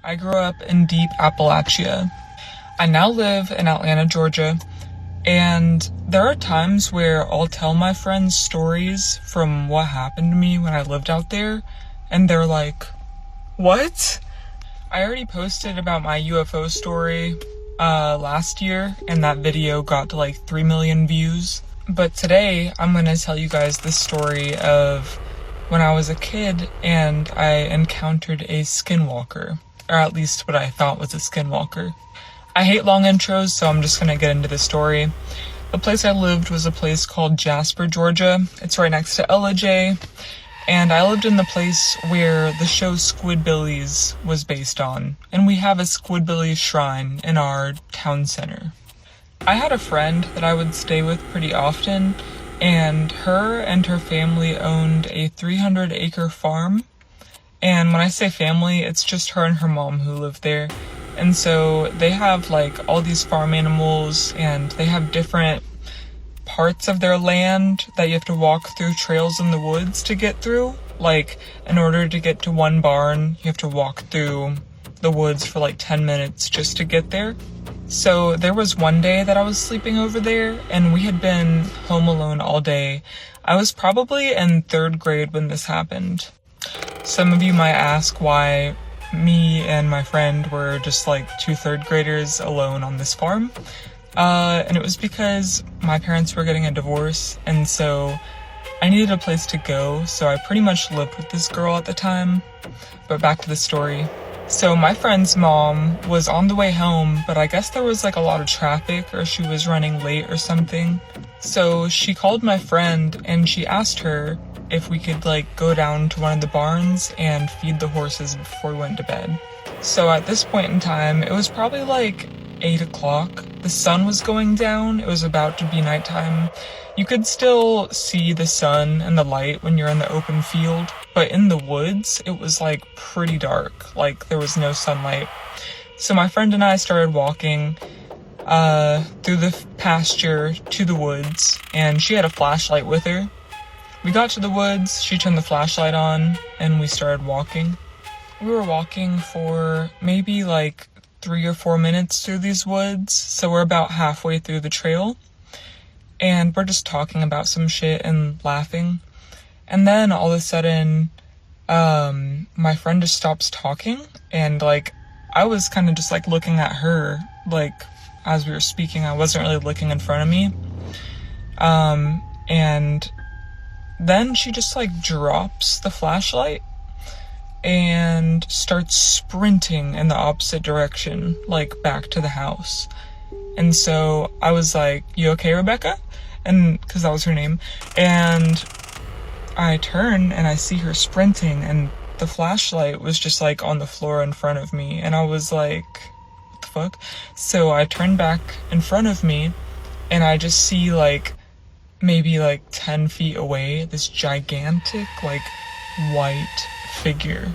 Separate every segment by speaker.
Speaker 1: I grew up in deep Appalachia. I now live in Atlanta, Georgia, and there are times where I'll tell my friends stories from what happened to me when I lived out there, and they're like, what? I already posted about my UFO story last year, and that video got to like 3 million views. But today, I'm gonna tell you guys the story of when I was a kid and I encountered a skinwalker, or at least what I thought was a skinwalker. I hate long intros, so I'm just gonna get into the story. The place I lived was a place called Jasper, Georgia. It's right next to LJ, and I lived in the place where the show Squidbillies was based on, and we have a Squidbillies shrine in our town center. I had a friend that I would stay with pretty often, and her family owned a 300-acre farm. And when I say family, it's just her and her mom who live there. And so they have like all these farm animals, and they have different parts of their land that you have to walk through trails in the woods to get through. Like, in order to get to one barn, you have to walk through the woods for like 10 minutes just to get there. So there was one day that I was sleeping over there, and we had been home alone all day. I was probably in 3rd grade when this happened. Some of you might ask why me and my friend were just like 2 3rd graders alone on this farm. And it was because my parents were getting a divorce, and so I needed a place to go, so I pretty much lived with this girl at the time. But back to the story. So my friend's mom was on the way home, but I guess there was like a lot of traffic, or she was running late or something. So she called my friend and she asked her if we could like go down to one of the barns and feed the horses before we went to bed. So at this point in time, it was probably like 8 o'clock. The sun was going down. It was about to be nighttime. You could still see the sun and the light when you're in the open field, but in the woods, it was like pretty dark. Like there was no sunlight. So my friend and I started walking through the pasture to the woods, and she had a flashlight with her. We got to the woods, she turned the flashlight on, and we started walking. We were walking for maybe like 3 or 4 minutes through these woods, so we're about halfway through the trail, and we're just talking about some shit and laughing. And then all of a sudden, my friend just stops talking, and like I was kind of just like looking at her, like as we were speaking. I wasn't really looking in front of me. And then she just like drops the flashlight and starts sprinting in the opposite direction, like back to the house. And so I was like, "You okay, Rebecca?" And because that was her name. And I turn and I see her sprinting, and the flashlight was just like on the floor in front of me, and I was like, what the fuck? So I turn back in front of me, and I just see like maybe like 10 feet away this gigantic like white figure.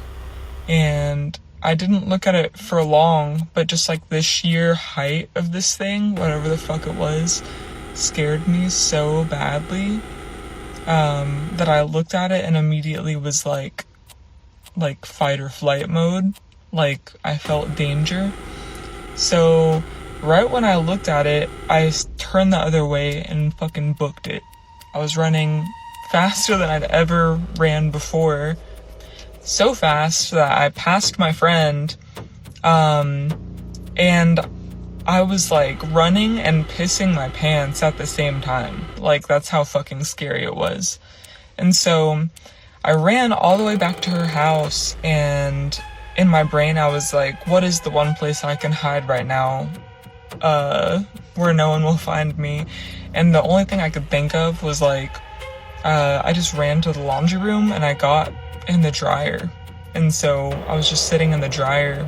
Speaker 1: And I didn't look at it for long, but just like the sheer height of this thing, whatever the fuck it was, scared me so badly that I looked at it and immediately was like fight or flight mode. Like I felt danger. So right when I looked at it, I turned the other way and fucking booked it. I was running faster than I'd ever ran before. So fast that I passed my friend, and I was like running and pissing my pants at the same time. Like that's how fucking scary it was. And so I ran all the way back to her house, and in my brain I was like, what is the one place I can hide right now where no one will find me? And the only thing I could think of was like, I just ran to the laundry room and I got in the dryer. And so I was just sitting in the dryer,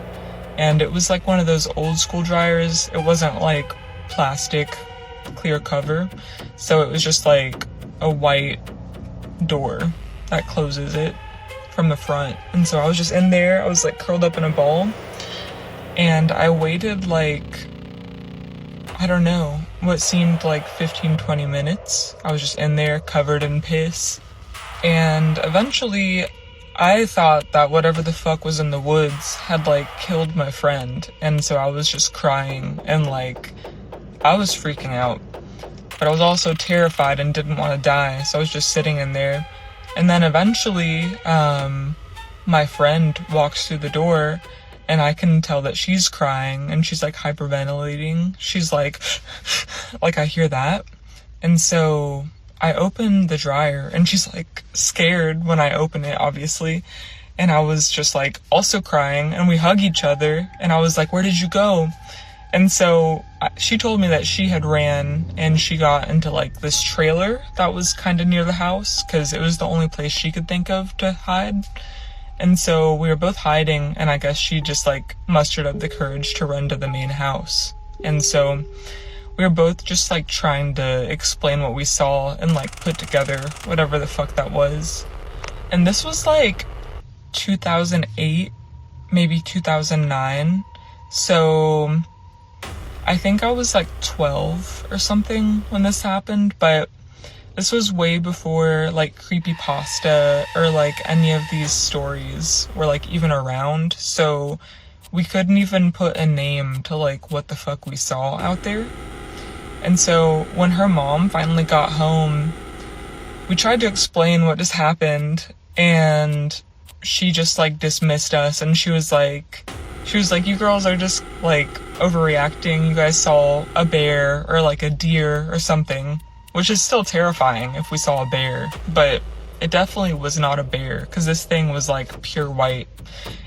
Speaker 1: and it was like one of those old school dryers. It wasn't like plastic clear cover, so it was just like a white door that closes it from the front. And so I was just in there, I was like curled up in a ball, and I waited like, I don't know, what seemed like 15-20 minutes. I was just in there covered in piss, and eventually I thought that whatever the fuck was in the woods had, like, killed my friend, and so I was just crying, and, like, I was freaking out. But I was also terrified and didn't want to die, so I was just sitting in there. And then eventually, my friend walks through the door, and I can tell that she's crying, and she's, like, hyperventilating. She's like, like, I hear that. And so I open the dryer, and she's, like, scared when I open it, obviously. And I was just, like, also crying, and we hug each other, and I was like, where did you go? And so she told me that she had ran, and she got into, like, this trailer that was kind of near the house, because it was the only place she could think of to hide. And so we were both hiding, and I guess she just, like, mustered up the courage to run to the main house. And so we were both just, like, trying to explain what we saw and, like, put together whatever the fuck that was. And this was, like, 2008, maybe 2009. So I think I was, like, 12 or something when this happened, but this was way before, like, creepypasta or, like, any of these stories were, like, even around, so we couldn't even put a name to, like, what the fuck we saw out there. And so when her mom finally got home, we tried to explain what just happened, and she just, like, dismissed us, and she was like, you girls are just, like, overreacting. You guys saw a bear or, like, a deer or something. Which is still terrifying if we saw a bear, but it definitely was not a bear, because this thing was, like, pure white.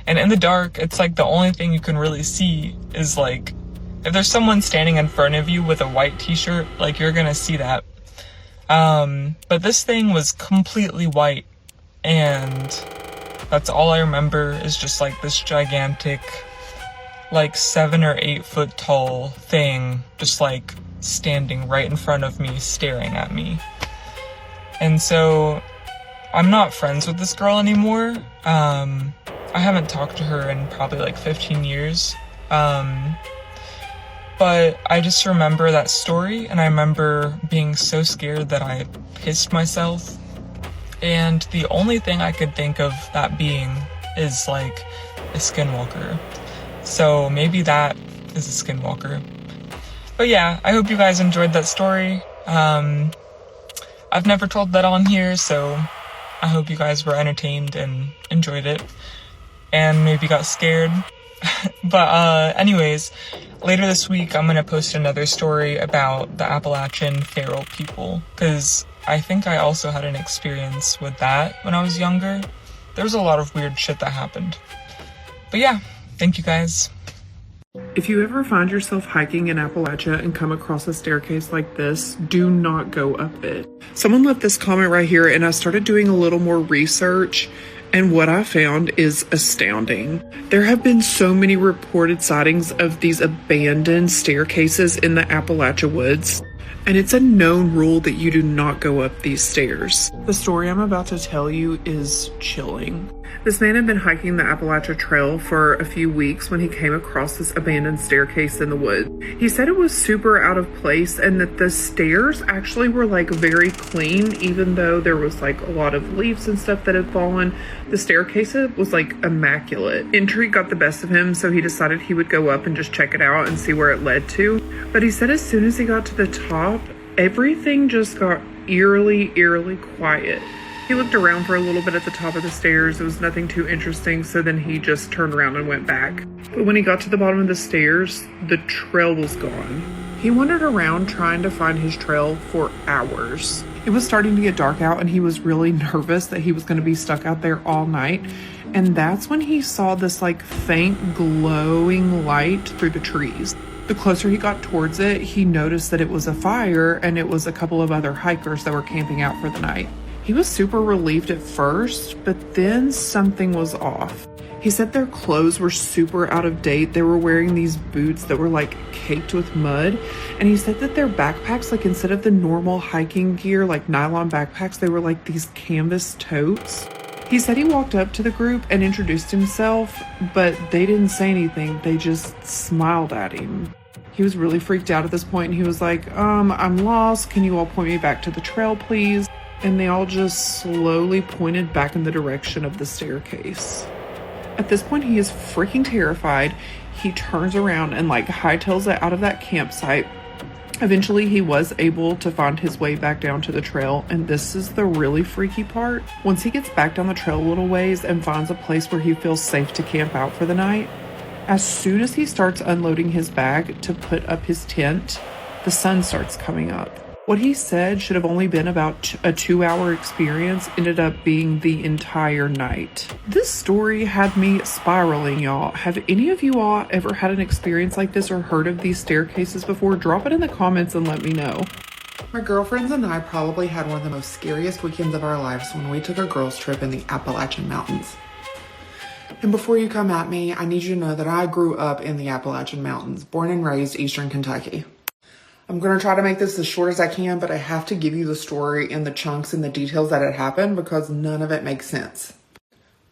Speaker 1: And in the dark, it's, like, the only thing you can really see is, like, if there's someone standing in front of you with a white t-shirt, like, you're gonna see that. But this thing was completely white, and that's all I remember is just, like, this gigantic, like, 7 or 8 foot tall thing, just, like, standing right in front of me, staring at me. And so I'm not friends with this girl anymore. I haven't talked to her in probably, like, 15 years. But I just remember that story, and I remember being so scared that I pissed myself. And the only thing I could think of that being is, like, a skinwalker. So maybe that is a skinwalker. But yeah, I hope you guys enjoyed that story. I've never told that on here, so I hope you guys were entertained and enjoyed it. And maybe got scared. But anyways, later this week I'm gonna post another story about the Appalachian feral people. Because I think I also had an experience with that when I was younger. There was a lot of weird shit that happened. But yeah, thank you guys.
Speaker 2: If you ever find yourself hiking in Appalachia and come across a staircase like this, do not go up it. Someone left this comment right here, and I started doing a little more research, and what I found is astounding. There have been so many reported sightings of these abandoned staircases in the Appalachia woods, and it's a known rule that you do not go up these stairs. The story I'm about to tell you is chilling. This man had been hiking the Appalachia Trail for a few weeks when he came across this abandoned staircase in the woods. He said it was super out of place, and that the stairs actually were, like, very clean, even though there was, like, a lot of leaves and stuff that had fallen. The staircase was, like, immaculate. Intrigue got the best of him, so he decided he would go up and just check it out and see where it led to. But he said as soon as he got to the top, everything just got eerily quiet. He looked around for a little bit at the top of the stairs. It was nothing too interesting, so then he just turned around and went back. But when he got to the bottom of the stairs, the trail was gone. He wandered around trying to find his trail for hours. It was starting to get dark out, and he was really nervous that he was going to be stuck out there all night. And that's when he saw this, like, faint glowing light through the trees. The closer he got towards it, he noticed that it was a fire, and it was a couple of other hikers that were camping out for the night. He was super relieved at first, but then something was off. He said their clothes were super out of date. They were wearing these boots that were, like, caked with mud. And he said that their backpacks, like, instead of the normal hiking gear, like nylon backpacks, they were like these canvas totes. He said he walked up to the group and introduced himself, but they didn't say anything. They just smiled at him. He was really freaked out at this point, and he was like, I'm lost. Can you all point me back to the trail, please? and they all just slowly pointed back in the direction of the staircase. At this point, he is freaking terrified. He turns around and hightails it out of that campsite. Eventually, he was able to find his way back down to the trail, and this is the really freaky part. Once he gets back down the trail a little ways and finds a place where he feels safe to camp out for the night, as soon as he starts unloading his bag to put up his tent, the sun starts coming up. What he said should have only been about a 2-hour experience ended up being the entire night. This story had me spiraling, y'all. Have any of you all ever had an experience like this or heard of these staircases before? Drop it in the comments and let me know. My girlfriends and I probably had one of the most scariest weekends of our lives when we took a girls' trip in the Appalachian Mountains. And before you come at me, I need you to know that I grew up in the Appalachian Mountains, born and raised Eastern Kentucky. I'm going to try to make this as short as I can, but I have to give you the story in the chunks and the details that had happened because none of it makes sense.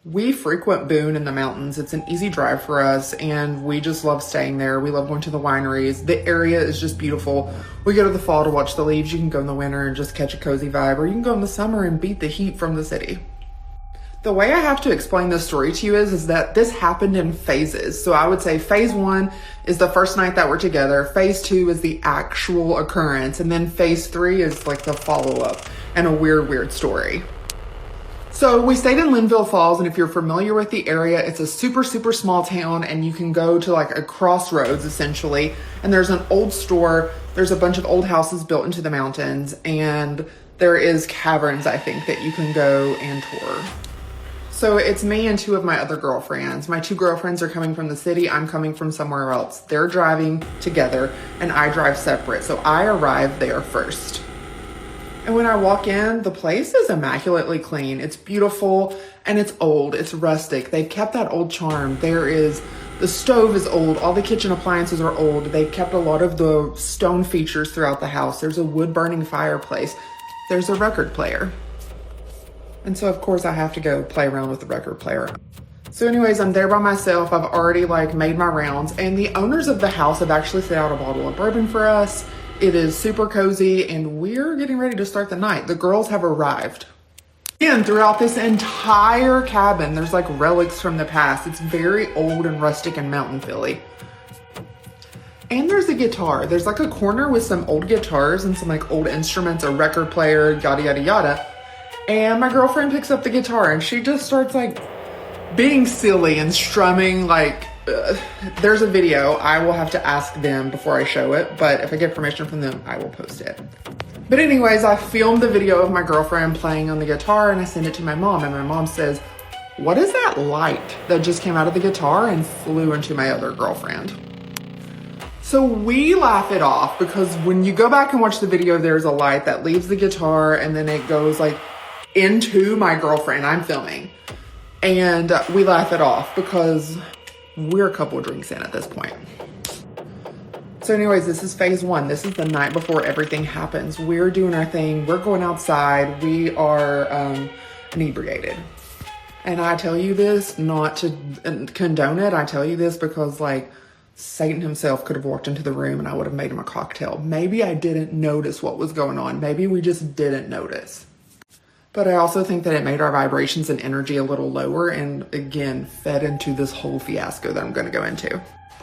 Speaker 2: We frequent Boone in the mountains. It's an easy drive for us, and we just love staying there. We love going to the wineries. The area is just beautiful. We go to the fall to watch the leaves. You can go in the winter and just catch a cozy vibe, or you can go in the summer and beat the heat from the city. The way I have to explain this story to you is that this happened in phases. So I would say phase 1 is the first night that we're together. Phase 2 is the actual occurrence. And then phase 3 is the follow-up and a weird story. So we stayed in Linville Falls, and if you're familiar with the area, it's a super small town, and you can go to a crossroads essentially. And there's an old store. There's a bunch of old houses built into the mountains, and there is caverns, I think, that you can go and tour. So it's me and 2 of my other girlfriends. My 2 girlfriends are coming from the city. I'm coming from somewhere else. They're driving together and I drive separate. So I arrive there first. And when I walk in, the place is immaculately clean. It's beautiful and it's old. It's rustic. They've kept that old charm. The stove is old. All the kitchen appliances are old. They've kept a lot of the stone features throughout the house. There's a wood burning fireplace. There's a record player. And so, of course, I have to go play around with the record player. So anyways, I'm there by myself. I've already made my rounds, and the owners of the house have actually set out a bottle of bourbon for us. It is super cozy, and we're getting ready to start the night. The girls have arrived. Again, throughout this entire cabin, there's relics from the past. It's very old and rustic and mountain Philly. And there's a guitar. There's a corner with some old guitars and some old instruments, a record player, yada, yada, yada. And my girlfriend picks up the guitar and she just starts being silly and strumming there's a video. I will have to ask them before I show it, but if I get permission from them, I will post it. But anyways, I filmed the video of my girlfriend playing on the guitar and I send it to my mom, and my mom says, "What is that light that just came out of the guitar and flew into my other girlfriend?" So we laugh it off because when you go back and watch the video, there's a light that leaves the guitar and then it goes into my girlfriend. I'm filming, and we laugh it off because we're a couple of drinks in at this point. So anyways, this is phase 1. This is the night before everything happens. We're doing our thing. We're going outside. We are inebriated. And I tell you this not to condone it. I tell you this because Satan himself could have walked into the room and I would have made him a cocktail. Maybe I didn't notice what was going on. Maybe we just didn't notice. But I also think that it made our vibrations and energy a little lower and, again, fed into this whole fiasco that I'm going to go into.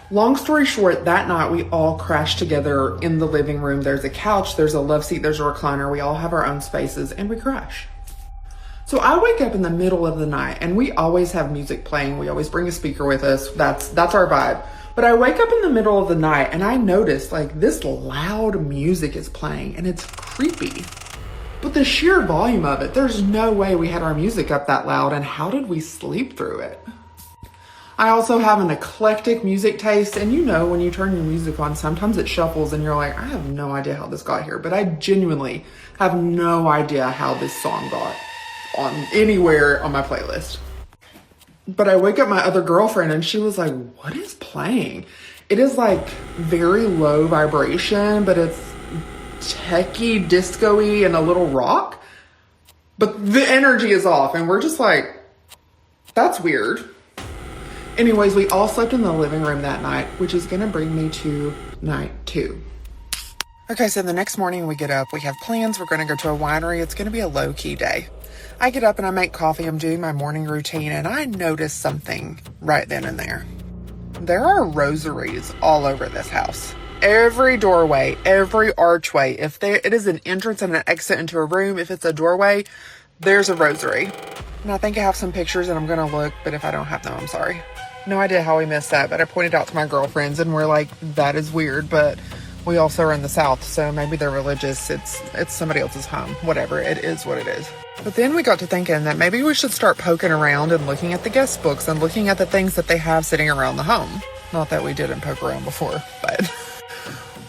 Speaker 2: Long story short, that night we all crashed together in the living room. There's a couch, there's a love seat, there's a recliner. We all have our own spaces and we crash. So I wake up in the middle of the night, and we always have music playing. We always bring a speaker with us. That's our vibe. But I wake up in the middle of the night and I notice this loud music is playing and it's creepy. But the sheer volume of it, there's no way we had our music up that loud, and how did we sleep through it? I also have an eclectic music taste, and when you turn your music on, sometimes it shuffles and you're I have no idea how this got here, but I genuinely have no idea how this song got on anywhere on my playlist. But I wake up my other girlfriend and she was like, "What is playing?" It is very low vibration, but it's techie, disco-y, and a little rock, but the energy is off, and we're just that's weird. Anyways, we all slept in the living room that night, which is gonna bring me to night 2. Okay, so the next morning we get up, we have plans, we're going to go to a winery. It's going to be a low-key day. I get up and I make coffee, I'm doing my morning routine, and I notice something right then and there. There are rosaries all over this house. Every doorway, every archway, it is an entrance and an exit into a room, if it's a doorway, there's a rosary. And I think I have some pictures and I'm going to look, but if I don't have them, I'm sorry. No idea how we missed that, but I pointed out to my girlfriends and we're like, that is weird, but we also are in the South, so maybe they're religious. It's somebody else's home. Whatever, it is what it is. But then we got to thinking that maybe we should start poking around and looking at the guest books and looking at the things that they have sitting around the home. Not that we didn't poke around before, but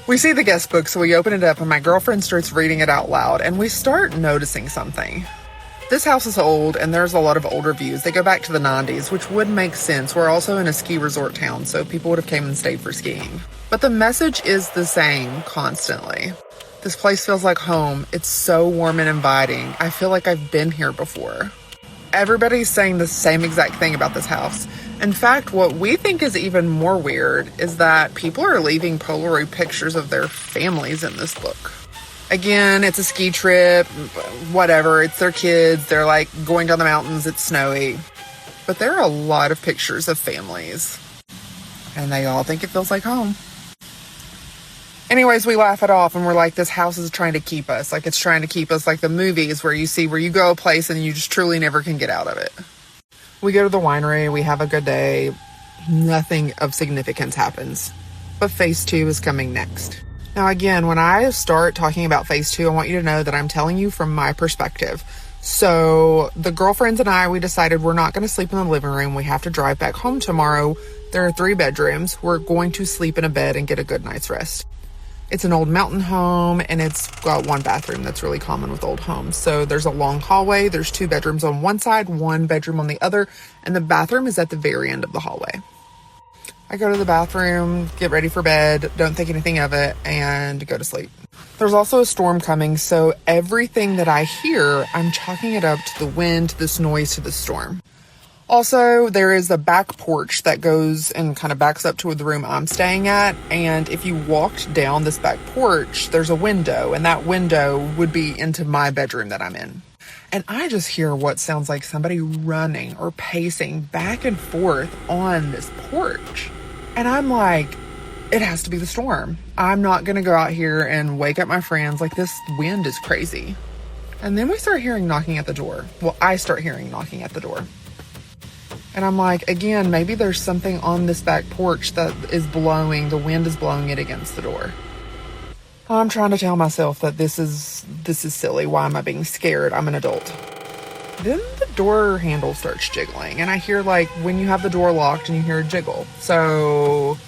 Speaker 2: we see the guest book, so we open it up and my girlfriend starts reading it out loud and we start noticing something. This house is old and there's a lot of older views. They go back to the 90s, which would make sense. We're also in a ski resort town, so people would have came and stayed for skiing. But the message is the same constantly. This place feels like home. It's so warm and inviting. I feel like I've been here before. Everybody's saying the same exact thing about this house. In fact, what we think is even more weird is that people are leaving Polaroid pictures of their families in this book. Again, it's a ski trip, whatever, it's their kids, they're like going down the mountains, it's snowy. But there are a lot of pictures of families. And they all think it feels like home. Anyways, we laugh it off and we're like, this house is trying to keep us. Like it's trying to keep us like the movies where you go a place and you just truly never can get out of it. We go to the winery, we have a good day. Nothing of significance happens. But phase 2 is coming next. Now again, when I start talking about phase 2, I want you to know that I'm telling you from my perspective. So the girlfriends and I, we decided we're not going to sleep in the living room. We have to drive back home tomorrow. There are 3 bedrooms. We're going to sleep in a bed and get a good night's rest. It's an old mountain home and it's got 1 bathroom. That's really common with old homes. So there's a long hallway. There's 2 bedrooms on one side, 1 bedroom on the other, and the bathroom is at the very end of the hallway. I go to the bathroom, get ready for bed, don't think anything of it, and go to sleep. There's also a storm coming, so everything that I hear, I'm chalking it up to the wind, to this noise, to the storm. Also, there is a back porch that goes and kind of backs up to the room I'm staying at, and if you walked down this back porch, there's a window, and that window would be into my bedroom that I'm in. And I just hear what sounds like somebody running or pacing back and forth on this porch. And I'm like, it has to be the storm. I'm not going to go out here and wake up my friends. Like, this wind is crazy. And then we start hearing knocking at the door. Well, I start hearing knocking at the door. And I'm like, again, maybe there's something on this back porch that is blowing, the wind is blowing it against the door. I'm trying to tell myself that this is silly. Why am I being scared? I'm an adult. Then the door handle starts jiggling, and I hear like when you have the door locked and you hear a jiggle. So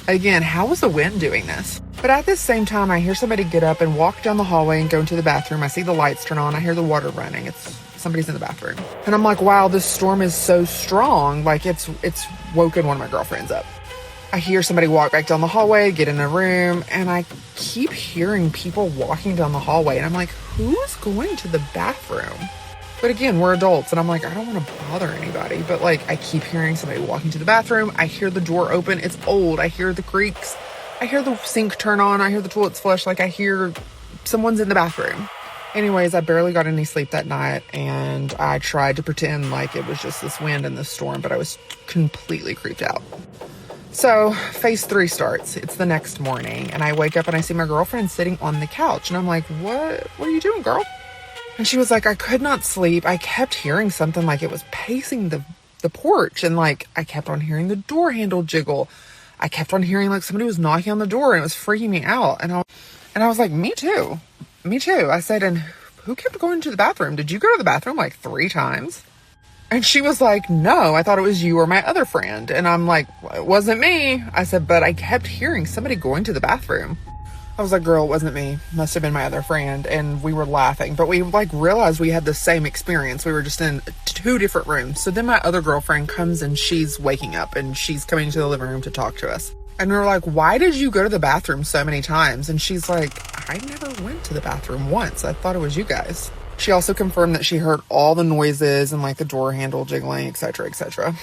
Speaker 2: again, how is the wind doing this? But at this same time, I hear somebody get up and walk down the hallway and go into the bathroom. I see the lights turn on. I hear the water running. Somebody's in the bathroom. And I'm like, wow, this storm is so strong. Like it's woken one of my girlfriends up. I hear somebody walk back down the hallway, get in a room, and I keep hearing people walking down the hallway. And I'm like, who's going to the bathroom? But again, we're adults, and I'm like, I don't want to bother anybody. But like, I keep hearing somebody walking to the bathroom. I hear the door open. It's old. I hear the creaks. I hear the sink turn on. I hear the toilets flush. Like, I hear someone's in the bathroom. Anyways, I barely got any sleep that night, and I tried to pretend like it was just this wind and this storm, but I was completely creeped out. So phase 3 starts. It's the next morning, and I wake up and I see my girlfriend sitting on the couch, and I'm like, what are you doing, girl? And she was like, I could not sleep. I kept hearing something like it was pacing the porch, and like I kept on hearing the door handle jiggle. I kept on hearing like somebody was knocking on the door, and it was freaking me out. And I was like, me too. I said, and who kept going to the bathroom? Did you go to the bathroom like 3 times? And she was like, no, I thought it was you or my other friend. And I'm like, well, it wasn't me. I said, but I kept hearing somebody going to the bathroom. I was like, girl, it wasn't me. Must have been my other friend. And we were laughing, but we like realized we had the same experience. We were just in 2 different rooms. So then my other girlfriend comes and she's waking up and she's coming to the living room to talk to us. And we were like, why did you go to the bathroom so many times? And she's like, I never went to the bathroom once. I thought it was you guys. She also confirmed that she heard all the noises and like the door handle jiggling, etc., etc.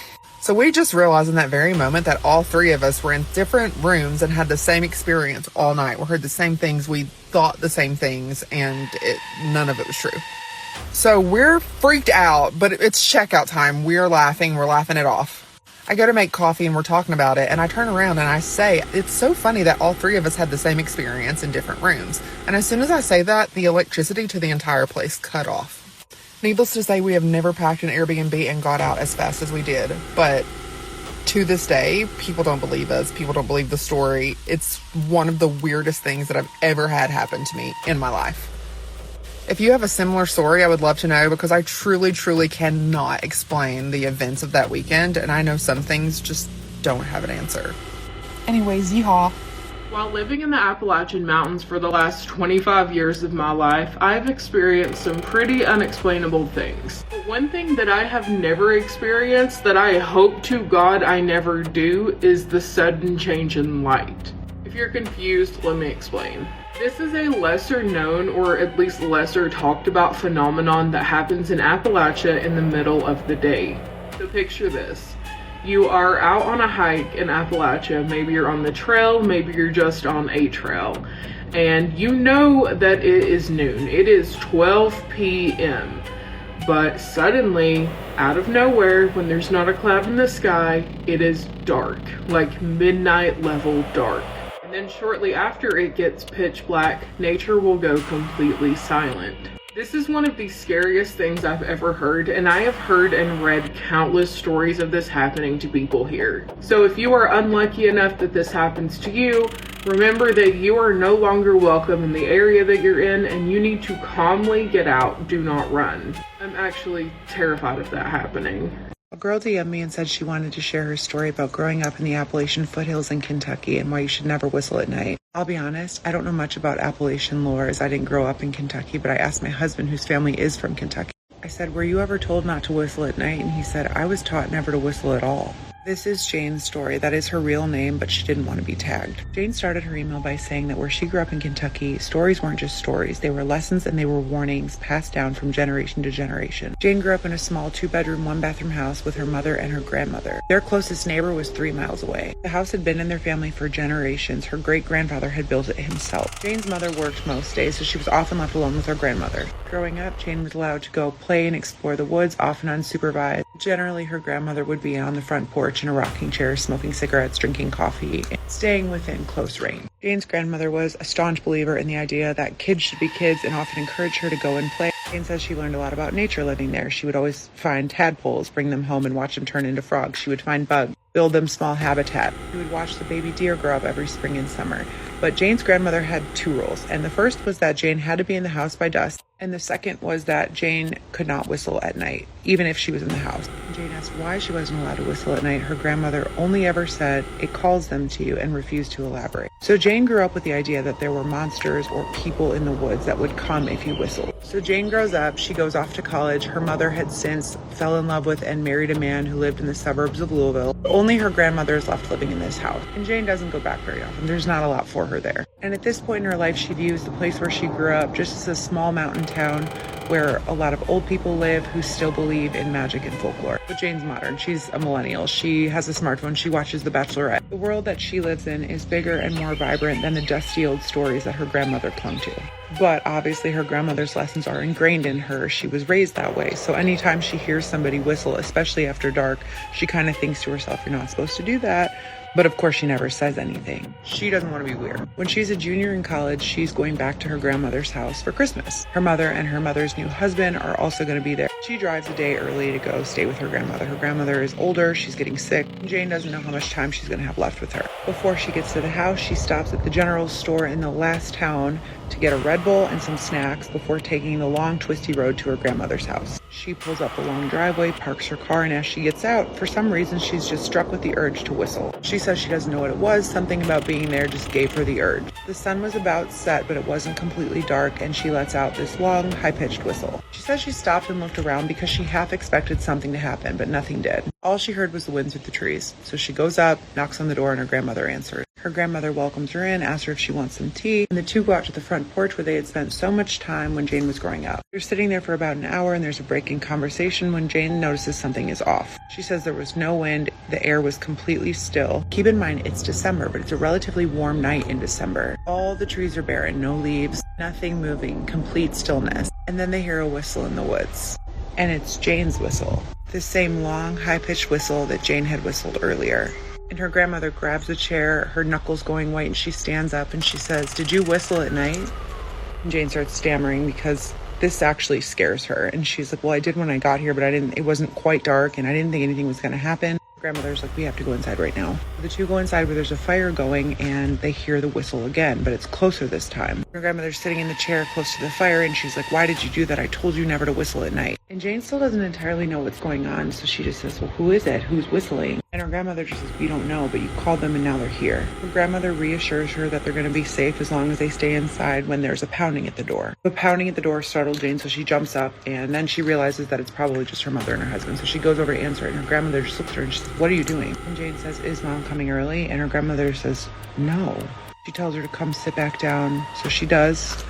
Speaker 2: So we just realized in that very moment that all three of us were in different rooms and had the same experience all night. We heard the same things, we thought the same things, and none of it was true. So we're freaked out, but it's checkout time. We're laughing it off. I go to make coffee and we're talking about it, and I turn around and I say, it's so funny that all three of us had the same experience in different rooms. And as soon as I say that, the electricity to the entire place cut off. Needless to say, we have never packed an Airbnb and got out as fast as we did. But to this day, people don't believe us. People don't believe the story. It's one of the weirdest things that I've ever had happen to me in my life. If you have a similar story, I would love to know, because I truly, truly cannot explain the events of that weekend, and I know some things just don't have an answer. Anyways, yeehaw. While living in the Appalachian Mountains for the last 25 years of my life, I've experienced some pretty unexplainable things. But one thing that I have never experienced, that I hope to God I never do, is the sudden change in light. If you're confused, let me explain. This is a lesser known, or at least lesser talked about, phenomenon that happens in Appalachia in the middle of the day. So picture this. You are out on a hike in Appalachia. Maybe you're on the trail, maybe you're just on a trail. And you know that it is noon. It is 12 p.m. But suddenly, out of nowhere, when there's not a cloud in the sky, it is dark, like midnight level dark. Then shortly after it gets pitch black, nature will go completely silent. This is one of the scariest things I've ever heard, and I have heard and read countless stories of this happening to people here. So if you are unlucky enough that this happens to you, remember that you are no longer welcome in the area that you're in, and you need to calmly get out. Do not run. I'm actually terrified of that happening. A girl DM'd me and said she wanted to share her story about growing up in the Appalachian foothills in Kentucky and why you should never whistle at night. I'll be honest, I don't know much about Appalachian lore, as I didn't grow up in Kentucky, but I asked my husband, whose family is from Kentucky. I said, were you ever told not to whistle at night? And he said, I was taught never to whistle at all. This is Jane's story. That is her real name, but she didn't want to be tagged. Jane started her email by saying that where she grew up in Kentucky, stories weren't just stories. They were lessons and they were warnings passed down from generation to generation. Jane grew up in a small 2-bedroom, 1-bathroom house with her mother and her grandmother. Their closest neighbor was 3 miles away. The house had been in their family for generations. Her great-grandfather had built it himself. Jane's mother worked most days, so she was often left alone with her grandmother. Growing up, Jane was allowed to go play and explore the woods, often unsupervised. Generally, her grandmother would be on the front porch in a rocking chair, smoking cigarettes, drinking coffee, and staying within close range. Jane's grandmother was a staunch believer in the idea that kids should be kids and often encouraged her to go and play. Jane says she learned a lot about nature living there. She would always find tadpoles, bring them home and watch them turn into frogs. She would find bugs, build them small habitat. She would watch the baby deer grow up every spring and summer. But Jane's grandmother had 2 rules, and the first was that Jane had to be in the house by dusk, and the second was that Jane could not whistle at night, even if she was in the house. Jane asked why she wasn't allowed to whistle at night. Her grandmother only ever said, it calls them to you, and refused to elaborate. So Jane grew up with the idea that there were monsters or people in the woods that would come if you whistled. So Jane grows up, she goes off to college. Her mother had since fell in love with and married a man who lived in the suburbs of Louisville. Only her grandmother is left living in this house, and Jane doesn't go back very often. There's not a lot for her there. And at this point in her life, she views the place where she grew up just as a small mountain town where a lot of old people live who still believe in magic and folklore. But Jane's modern. She's a millennial. She has a smartphone. She watches The Bachelorette. The world that she lives in is bigger and more vibrant than the dusty old stories that her grandmother clung to. But obviously her grandmother's lessons are ingrained in her. She was raised that way. So anytime she hears somebody whistle, especially after dark, she kind of thinks to herself, you're not supposed to do that. But of course, she never says anything. She doesn't want to be weird. When she's a junior in college, she's going back to her grandmother's house for Christmas. Her mother and her mother's new husband are also going to be there. She drives a day early to go stay with her grandmother. Her grandmother is older, she's getting sick. Jane doesn't know how much time she's going to have left with her. Before she gets to the house, she stops at the general store in the last town to get a Red Bull and some snacks before taking the long, twisty road to her grandmother's house. She pulls up the long driveway, parks her car, and as she gets out, for some reason, she's just struck with the urge to whistle. She says she doesn't know what it was. Something about being there just gave her the urge. The sun was about set, but it wasn't completely dark, and she lets out this long, high-pitched whistle. She says she stopped and looked around because she half expected something to happen, but nothing did. All she heard was the wind through the trees. So she goes up, knocks on the door, and her grandmother answers. Her grandmother welcomes her in, asks her if she wants some tea, and the two go out to the front porch where they had spent so much time when Jane was growing up. They're sitting there for about an hour, and there's a break in conversation when Jane notices something is off. She says there was no wind, the air was completely still. Keep in mind, it's December, but it's a relatively warm night in December. All the trees are barren, no leaves, nothing moving, complete stillness. And then they hear a whistle in the woods. And it's Jane's whistle. The same long, high-pitched whistle that Jane had whistled earlier. And her grandmother grabs a chair, her knuckles going white, and she stands up and she says, "Did you whistle at night?" And Jane starts stammering because this actually scares her. And she's like, "Well, I did when I got here, but it wasn't quite dark and I didn't think anything was going to happen." Grandmother's like, "We have to go inside right now." The two go inside where there's a fire going and they hear the whistle again, but it's closer this time. Her grandmother's sitting in the chair close to the fire and she's like, "Why did you do that? I told you never to whistle at night." And Jane still doesn't entirely know what's going on, so she just says, "Well, who is it? Who's whistling?" And her grandmother just says, "We don't know, but you called them and now they're here." Her grandmother reassures her that they're going to be safe as long as they stay inside when there's a pounding at the door. The pounding at the door startled Jane, so she jumps up and then she realizes that it's probably just her mother and her husband. So she goes over to answer it and her grandmother just looks at her and she says, "What are you doing?" And Jane says, "Is Mom coming early?" And her grandmother says, "No." She tells her to come sit back down, so she does,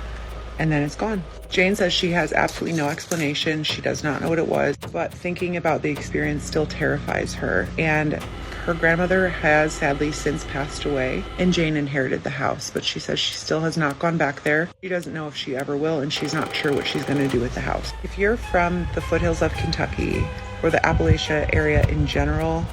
Speaker 2: and then it's gone. Jane says she has absolutely no explanation. She does not know what it was, but thinking about the experience still terrifies her. And her grandmother has sadly since passed away, and Jane inherited the house, but she says she still has not gone back there. She doesn't know if she ever will, and she's not sure what she's going to do with the house. If you're from the foothills of Kentucky or the Appalachia area in general,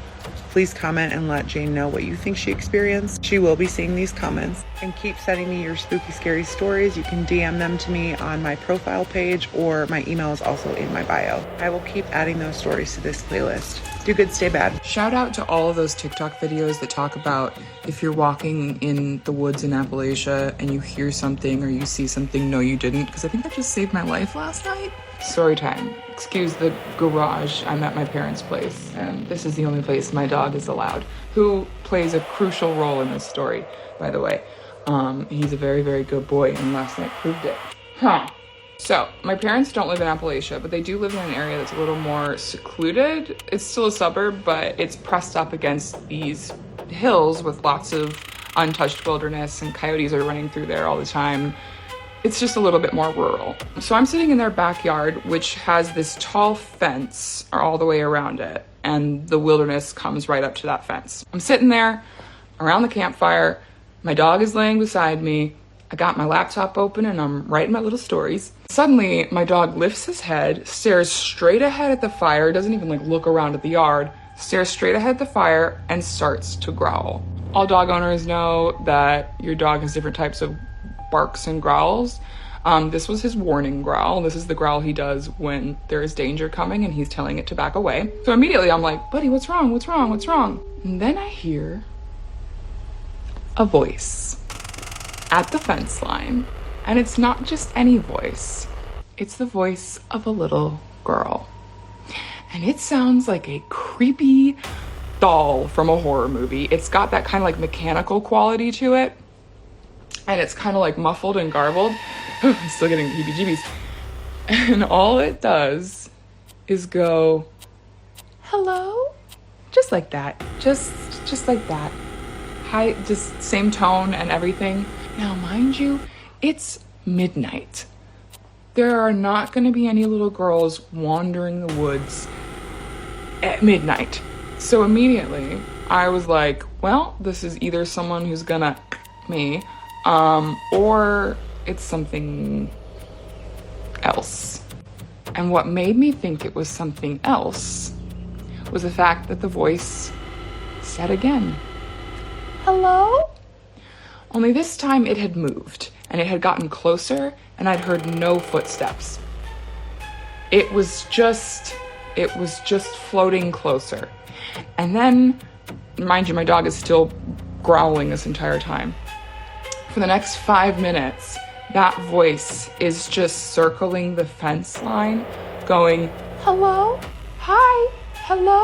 Speaker 2: please comment and let Jane know what you think she experienced. She will be seeing these comments. And keep sending me your spooky, scary stories. You can DM them to me on my profile page, or my email is also in my bio. I will keep adding those stories to this playlist. Do good, stay bad.
Speaker 1: Shout out to all of those TikTok videos that talk about if you're walking in the woods in Appalachia and you hear something or you see something, no you didn't, because I think that just saved my life last night. Story time. Excuse the garage. I'm at my parents' place, and this is the only place my dog is allowed, who plays a crucial role in this story, by the way. He's a very, very good boy, and last night proved it. So, my parents don't live in Appalachia, but they do live in an area that's a little more secluded. It's still a suburb, but it's pressed up against these hills with lots of untouched wilderness, and coyotes are running through there all the time. It's just a little bit more rural. So I'm sitting in their backyard, which has this tall fence all the way around it, and the wilderness comes right up to that fence. I'm sitting there around the campfire. My dog is laying beside me. I got my laptop open and I'm writing my little stories. Suddenly, my dog lifts his head, stares straight ahead at the fire, doesn't even look around at the yard, stares straight ahead at the fire and starts to growl. All dog owners know that your dog has different types of barks and growls. This was his warning growl. This is the growl he does when there is danger coming and he's telling it to back away. So immediately I'm like, "Buddy, what's wrong? What's wrong? What's wrong?" And then I hear a voice at the fence line. And it's not just any voice. It's the voice of a little girl. And it sounds like a creepy doll from a horror movie. It's got that kind of mechanical quality to it. And it's kind of muffled and garbled. I'm still getting heebie-jeebies. And all it does is go, "Hello?" Just like that. Just like that. Hi, just same tone and everything. Now, mind you, it's midnight. There are not going to be any little girls wandering the woods at midnight. So immediately, I was like, well, this is either someone who's gonna me, or it's something else. And what made me think it was something else was the fact that the voice said again, "Hello?" Only this time it had moved, and it had gotten closer, and I'd heard no footsteps. It was just floating closer. And then, mind you, my dog is still growling this entire time. For the next 5 minutes, that voice is just circling the fence line, going, "Hello? Hi? Hello?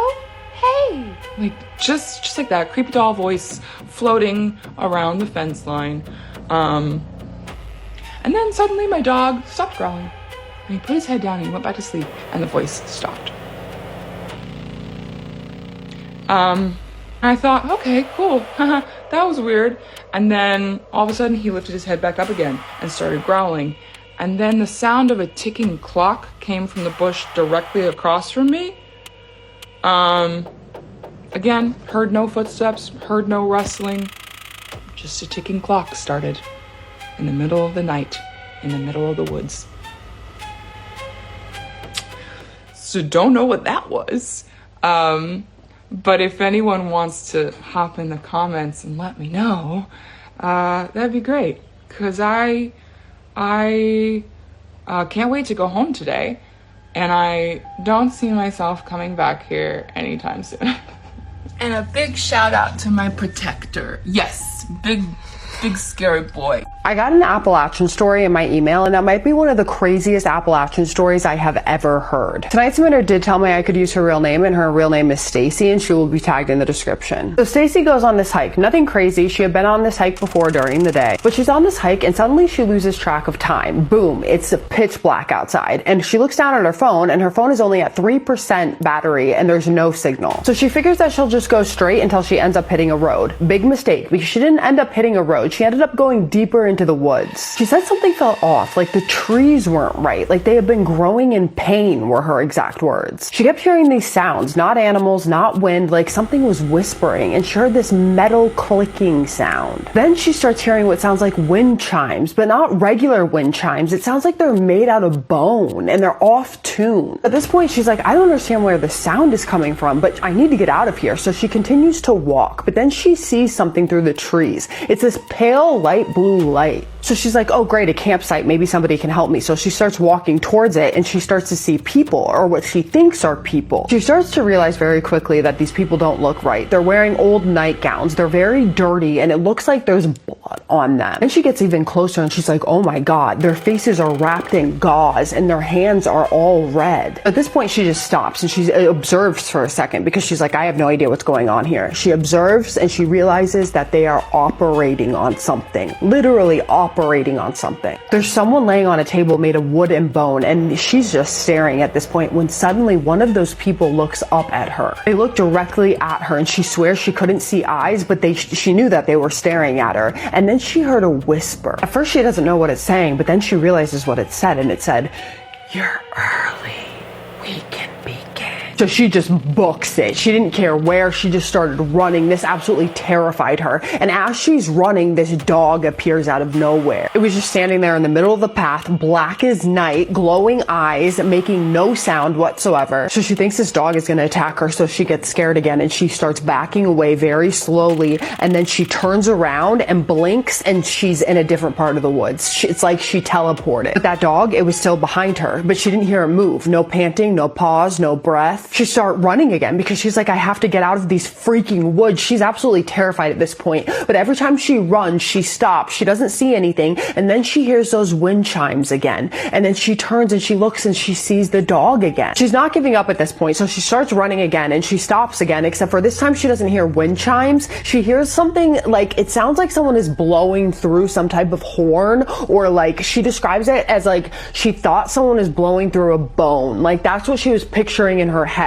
Speaker 1: Hey." Just like that, creepy doll voice floating around the fence line. And then suddenly my dog stopped growling. And he put his head down and he went back to sleep, and the voice stopped. I thought, okay, cool. That was weird. And then all of a sudden he lifted his head back up again and started growling. And then the sound of a ticking clock came from the bush directly across from me. Again, heard no footsteps, heard no rustling. Just a ticking clock started in the middle of the night, in the middle of the woods. So don't know what that was. But if anyone wants to hop in the comments and let me know, that'd be great. Cause I can't wait to go home today, and I don't see myself coming back here anytime soon. And a big shout out to my protector. Yes, big scary boy.
Speaker 3: I got an Appalachian story in my email, and that might be one of the craziest Appalachian stories I have ever heard. Tonight's submitter did tell me I could use her real name, and her real name is Stacy, and she will be tagged in the description. So Stacy goes on this hike. Nothing crazy. She had been on this hike before during the day, but she's on this hike and suddenly she loses track of time. Boom. It's pitch black outside, and she looks down at her phone, and her phone is only at 3% battery and there's no signal. So she figures that she'll just go straight until she ends up hitting a road. Big mistake, because she didn't end up hitting a road. She ended up going deeper into the woods. She said something felt off, like the trees weren't right, like they had been growing in pain, were her exact words. She kept hearing these sounds, not animals, not wind, like something was whispering, and she heard this metal clicking sound. Then she starts hearing what sounds like wind chimes, but not regular wind chimes. It sounds like they're made out of bone and they're off tune. At this point, she's like, I don't understand where the sound is coming from, but I need to get out of here. So she continues to walk, but then she sees something through the trees. It's this pale light blue light. So she's like, oh great, a campsite, maybe somebody can help me. So she starts walking towards it, and she starts to see people, or what she thinks are people. She starts to realize very quickly that these people don't look right. They're wearing old nightgowns, they're very dirty, and it looks like there's blood on them. And she gets even closer and she's like, oh my god, their faces are wrapped in gauze and their hands are all red. At this point she just stops and she observes for a second, because she's like, I have no idea what's going on here. She observes and she realizes that they are operating on something, literally operating on something. There's someone laying on a table made of wood and bone, and she's just staring at this point when suddenly one of those people looks up at her. They look directly at her, and she swears she couldn't see eyes, but she knew that they were staring at her. And then she heard a whisper. At first she doesn't know what it's saying, but then she realizes what it said, and it said, "You're early. We can begin." So she just books it. She didn't care where. She just started running. This absolutely terrified her. And as she's running, this dog appears out of nowhere. It was just standing there in the middle of the path, black as night, glowing eyes, making no sound whatsoever. So she thinks this dog is going to attack her, so she gets scared again, and she starts backing away very slowly, and then she turns around and blinks, and she's in a different part of the woods. It's like she teleported. But that dog, it was still behind her, but she didn't hear it move. No panting, no pause, no breath. She started running again because she's like, I have to get out of these freaking woods. She's absolutely terrified at this point. But every time she runs, she stops. She doesn't see anything. And then she hears those wind chimes again. And then she turns and she looks and she sees the dog again. She's not giving up at this point. So she starts running again and she stops again, except for this time she doesn't hear wind chimes. She hears something like, it sounds like someone is blowing through some type of horn, or like she describes it as like she thought someone is blowing through a bone. Like that's what she was picturing in her head.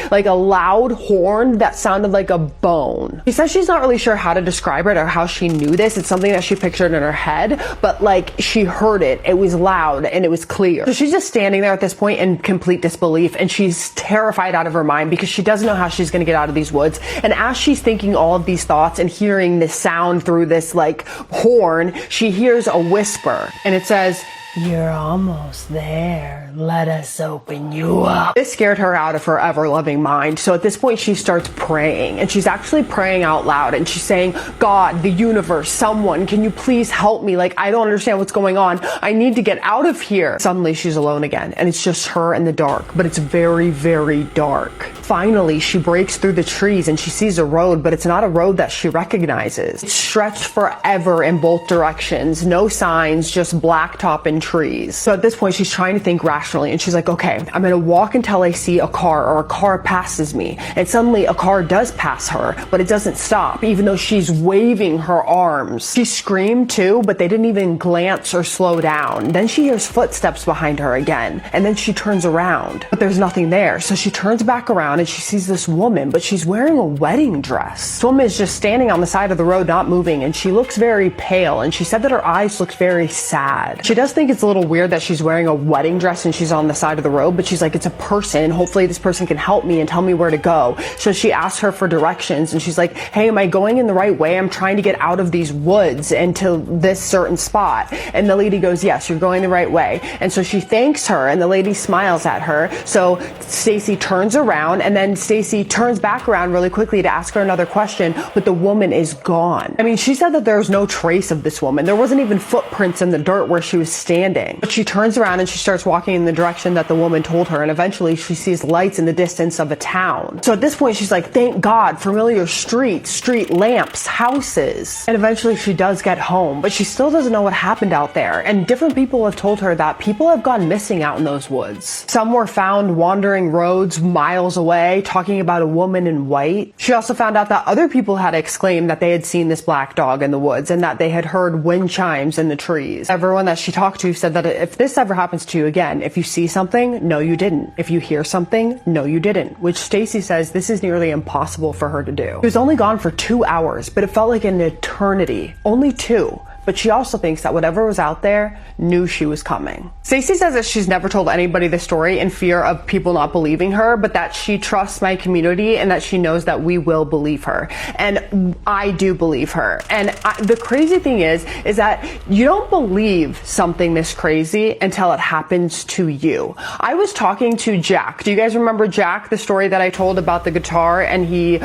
Speaker 3: Like a loud horn that sounded like a bone. She says she's not really sure how to describe it or how she knew this. It's something that she pictured in her head, but like she heard it. It was loud and it was clear. So she's just standing there at this point in complete disbelief, and she's terrified out of her mind because she doesn't know how she's going to get out of these woods. And as she's thinking all of these thoughts and hearing this sound through this like horn, she hears a whisper, and it says, "You're almost there. Let us open you up." This scared her out of her ever-loving mind. So at this point, she starts praying, and she's actually praying out loud, and she's saying, God, the universe, someone, can you please help me? Like, I don't understand what's going on. I need to get out of here. Suddenly, she's alone again, and it's just her in the dark, but it's very, very dark. Finally, she breaks through the trees, and she sees a road, but it's not a road that she recognizes. It's stretched forever in both directions. No signs, just blacktop and in trees. So at this point, she's trying to think rationally, and she's like, okay, I'm gonna walk until I see a car or a car passes me. And suddenly a car does pass her, but it doesn't stop, even though she's waving her arms. She screamed too, but they didn't even glance or slow down. Then she hears footsteps behind her again, and then she turns around, but there's nothing there. So she turns back around and she sees this woman, but she's wearing a wedding dress. This woman is just standing on the side of the road, not moving, and she looks very pale, and she said that her eyes looked very sad. She does think it's a little weird that she's wearing a wedding dress and she's on the side of the road, but she's like, it's a person. Hopefully this person can help me and tell me where to go. So she asks her for directions, and she's like, hey, am I going in the right way? I'm trying to get out of these woods into this certain spot. And the lady goes, yes, you're going the right way. And so she thanks her, and the lady smiles at her. So Stacy turns around, and then Stacy turns back around really quickly to ask her another question, but the woman is gone. I mean, she said that there's no trace of this woman. There wasn't even footprints in the dirt where she was standing. But she turns around and she starts walking in the direction that the woman told her, and eventually she sees lights in the distance of a town. So at this point she's like, thank God, familiar streets, street lamps, houses. And eventually she does get home, but she still doesn't know what happened out there. And different people have told her that people have gone missing out in those woods. Some were found wandering roads miles away, talking about a woman in white. She also found out that other people had exclaimed that they had seen this black dog in the woods and that they had heard wind chimes in the trees. Everyone that she talked to said that if this ever happens to you again, if you see something, no you didn't. If you hear something, no you didn't. Which Stacy says this is nearly impossible for her to do. She was only gone for 2 hours, but it felt like an eternity. Only 2. But she also thinks that whatever was out there knew she was coming. Stacy says that she's never told anybody the story in fear of people not believing her, but that she trusts my community and that she knows that we will believe her. And I do believe her. And the crazy thing is that you don't believe something this crazy until it happens to you. I was talking to Jack. Do you guys remember Jack, the story that I told about the guitar and he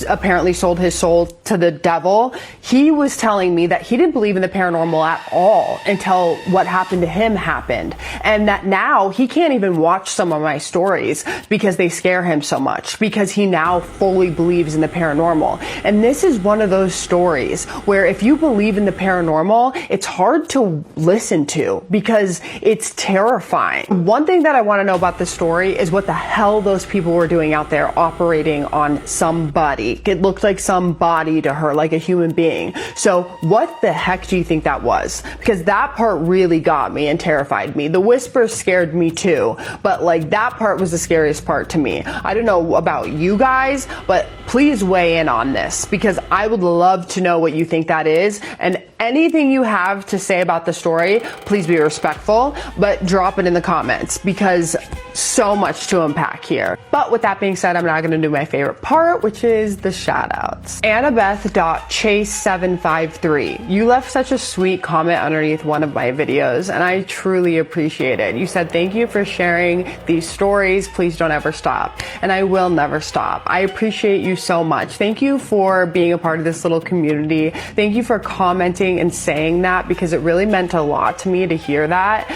Speaker 3: apparently sold his soul to the devil? He was telling me that he didn't believe in the paranormal at all until what happened to him happened, and that now he can't even watch some of my stories because they scare him so much, because he now fully believes in the paranormal. And this is one of those stories where if you believe in the paranormal, it's hard to listen to because it's terrifying. One thing that I want to know about this story is what the hell those people were doing out there operating on somebody. It looked like somebody to her, like a human being. So what the heck do you think that was? Because that part really got me and terrified me. The whispers scared me too, but like that part was the scariest part to me. I don't know about you guys, but please weigh in on this because I would love to know what you think that is. And anything you have to say about the story, please be respectful, but drop it in the comments because so much to unpack here. But with that being said, I'm not going to do my favorite part, which is the shout outs. Annabeth.chase753. You left such a sweet comment underneath one of my videos and I truly appreciate it. You said, thank you for sharing these stories. Please don't ever stop. And I will never stop. I appreciate you so much. Thank you for being a part of this little community. Thank you for commenting and saying that because it really meant a lot to me to hear that.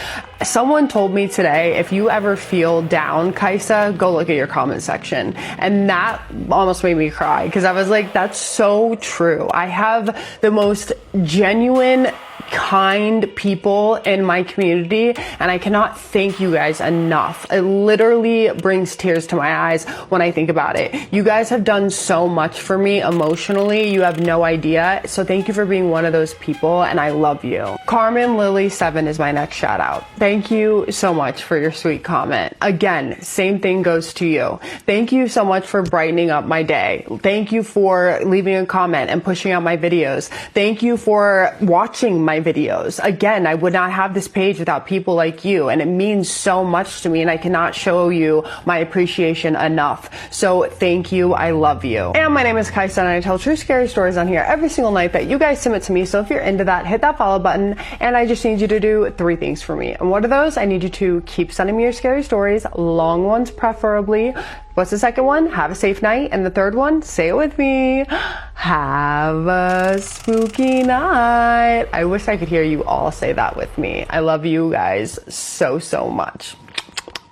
Speaker 3: Someone told me today, if you ever feel down, Kaisa, go look at your comment section. And that almost made me cry because I was like, that's so true. I have the most genuine, kind people in my community and I cannot thank you guys enough. It literally brings tears to my eyes when I think about it. You guys have done so much for me emotionally. You have no idea. So thank you for being one of those people and I love you. Carmen Lily 7 is my next shout out. Thank you so much for your sweet comment. Again, same thing goes to you. Thank you so much for brightening up my day. Thank you for leaving a comment and pushing out my videos. Thank you for watching my videos. Again, I would not have this page without people like you and it means so much to me and I cannot show you my appreciation enough. So thank you. I love you. And my name is Kaisa and I tell true scary stories on here every single night that you guys submit to me. So if you're into that, hit that follow button and I just need you to do 3 things for me. And what are those? I need you to keep sending me your scary stories, long ones preferably. What's the second one? Have a safe night. And the third one, say it with me. Have a spooky night. I wish I could hear you all say that with me. I love you guys so, so much.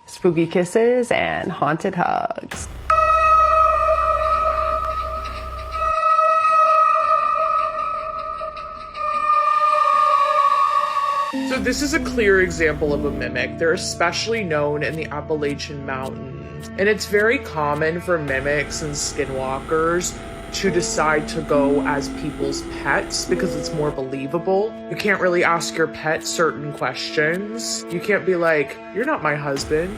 Speaker 3: Spooky kisses and haunted hugs.
Speaker 2: So So this is a clear example of a mimic. They're especially known in the Appalachian Mountains. And it's very common for mimics and skinwalkers to decide to go as people's pets because it's more believable. You can't really ask your pet certain questions. You can't be like, "You're not my husband.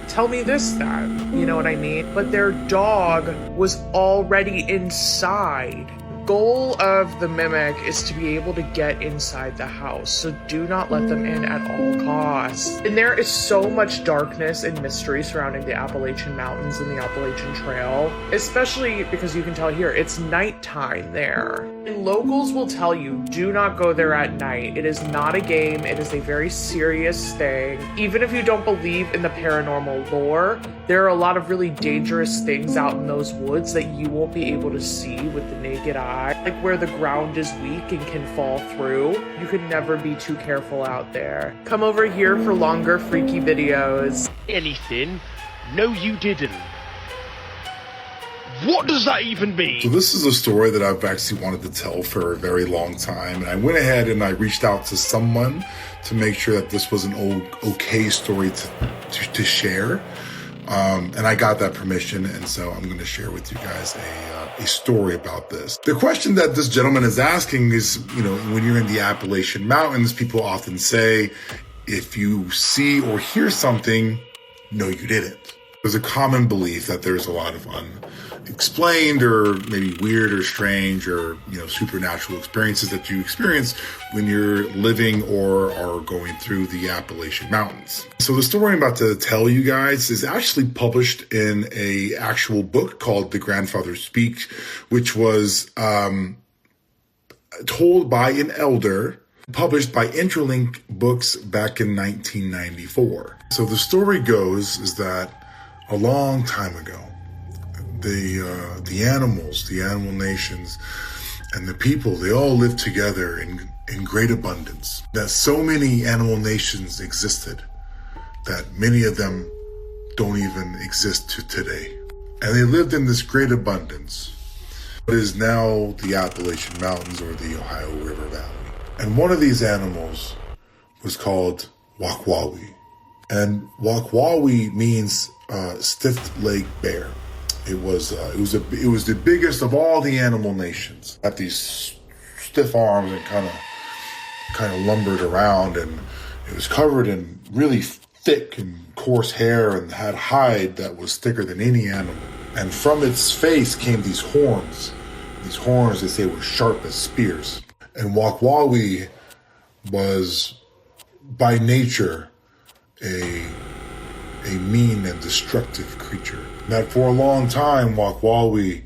Speaker 2: Tell me this, that." You know what I mean? But their dog was already inside. The goal of the mimic is to be able to get inside the house, so do not let them in at all costs. And there is so much darkness and mystery surrounding the Appalachian Mountains and the Appalachian Trail, especially because you can tell here, it's nighttime there. And locals will tell you, do not go there at night. It is not a game, it is a very serious thing. Even if you don't believe in the paranormal lore, there are a lot of really dangerous things out in those woods that you won't be able to see with the naked eye. Like where the ground is weak and can fall through. You could never be too careful out there. Come over here for longer freaky videos.
Speaker 4: Anything? No, you didn't. What does that even mean?
Speaker 5: So this is a story that I've actually wanted to tell for a very long time. And I went ahead and I reached out to someone to make sure that this was an okay story to share. And I got that permission, and so I'm going to share with you guys a story about this. The question that this gentleman is asking is, when you're in the Appalachian Mountains, people often say, if you see or hear something, no, you didn't. There's a common belief that there's a lot of unexplained or maybe weird or strange or, supernatural experiences that you experience when you're living or are going through the Appalachian Mountains. So the story I'm about to tell you guys is actually published in a actual book called The Grandfather Speaks, which was told by an elder, published by Interlink Books back in 1994. So the story goes is that a long time ago, the animals, the animal nations, and the people, they all lived together in great abundance. That so many animal nations existed that many of them don't even exist to today. And they lived in this great abundance. What is now the Appalachian Mountains or the Ohio River Valley. And one of these animals was called Wakwawi. And Wakwawi means stiff-legged bear. It was the biggest of all the animal nations. Had these stiff arms and kind of lumbered around, and it was covered in really thick and coarse hair and had hide that was thicker than any animal. And from its face came these horns. These horns, they say, were sharp as spears. And Wakwawi was by nature a mean and destructive creature. That for a long time, Wakwawi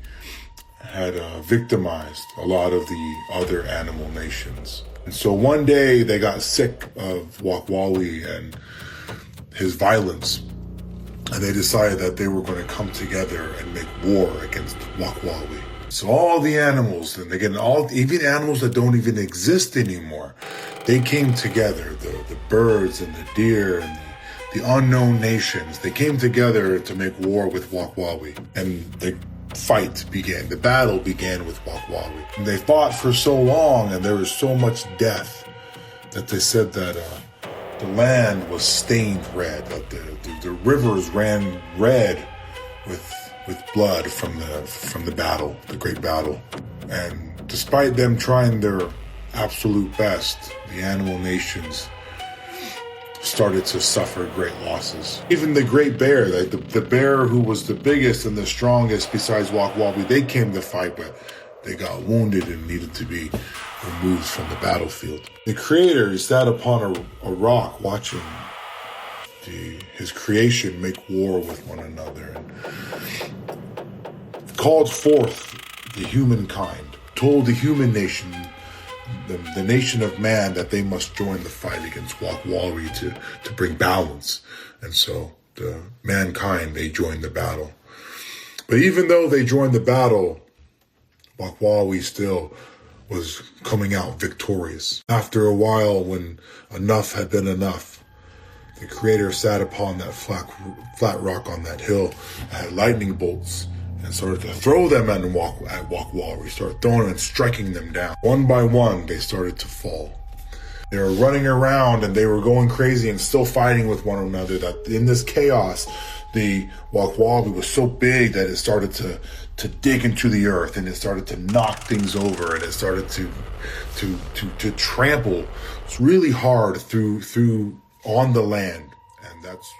Speaker 5: had victimized a lot of the other animal nations. And so one day they got sick of Wakwawi and his violence, and they decided that they were going to come together and make war against Wakwawi. So all the animals, and again, even animals that don't even exist anymore, they came together, the birds and the deer and the unknown nations. They came together to make war with Wakwawi, and the fight began. The battle began with Wakwawi. And they fought for so long, and there was so much death that they said that the land was stained red, that the rivers ran red with blood from the battle, the great battle. And despite them trying their absolute best, the animal nations started to suffer great losses. Even the great bear, the bear who was the biggest and the strongest besides Wakwawi, they came to fight, but they got wounded and needed to be removed from the battlefield. The creator sat upon a rock watching his creation make war with one another, and called forth the humankind, told the human nation, the nation of man, that they must join the fight against Wakwawi to bring balance. And so the mankind, they joined the battle. But even though they joined the battle, Wakwawi still was coming out victorious. After a while, when enough had been enough, the creator sat upon that flat rock on that hill, had lightning bolts, and started to throw them at Wakwawi. Started throwing and striking them down. One by one, they started to fall. They were running around and they were going crazy and still fighting with one another. That in this chaos, the Wakwabi was so big that it started to dig into the earth, and it started to knock things over, and it started to trample really hard through on the land. And that's